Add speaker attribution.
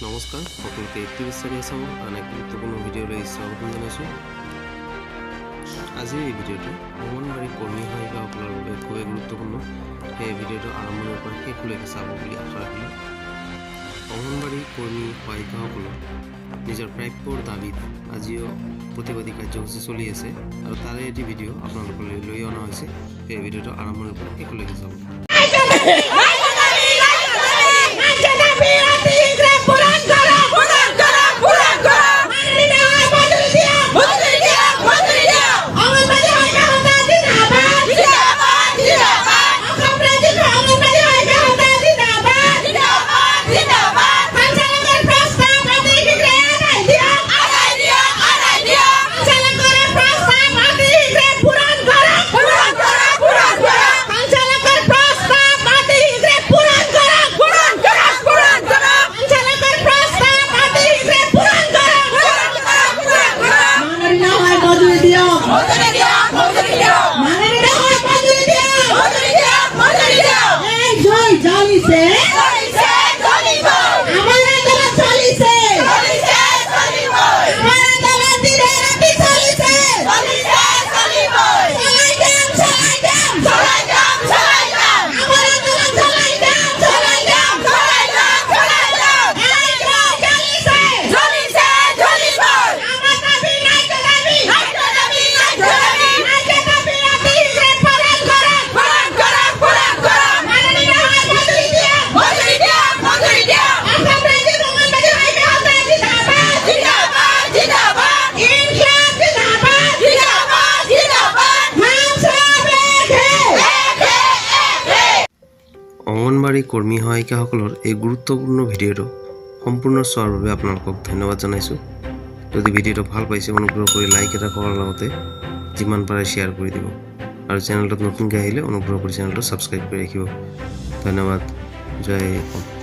Speaker 1: নমস্কাৰ সকলোকে active study আছামৰ আন এক গুৰুত্বপূৰ্ণ ভিডিঅ'লৈ স্বাগতম জনাইছোঁ। আজিৰ এই ভিডিঅ'টো অংগনবাড়ী কৰ্মী সহায়িকাসকলৰ বাবে খুবেই গুৰুত্বপূৰ্ণ। সেই ভিডিঅ'টো আৰম্ভণিৰ পৰা শেষলৈকে চাব বুলি আশা ৰাখিলোঁ। অংগনবাড়ী কৰ্মী সহায়িকাসকলৰ নিজৰ প্ৰাপ্যৰ দাবীত আজিও প্ৰতিবাদী কাৰ্যসূচী চলি আছে আৰু তাৰে এটি ভিডিঅ' আপোনালোকলৈ লৈ অনা হৈছে। সেই ভিডিঅ'টো আৰম্ভণিৰ পৰা শেষলৈকে চাব। অংগনবাড়ী কৰ্মী সহায়িকাসকলৰ এই গুৰুত্বপূৰ্ণ ভিডিঅ'টো সম্পূৰ্ণ চোৱাৰ বাবে আপোনালোকক ধন্যবাদ জনাইছোঁ। যদি ভিডিঅ'টো ভাল পাইছে অনুগ্ৰহ কৰি লাইক এটা কৰাৰ লগতে যিমান পাৰে শ্বেয়াৰ কৰি দিব আৰু চেনেলটোত নতুনকৈ আহিলে অনুগ্ৰহ কৰি চেনেলটো ছাবস্ক্ৰাইব কৰি ৰাখিব। ধন্যবাদ। জয় অসম।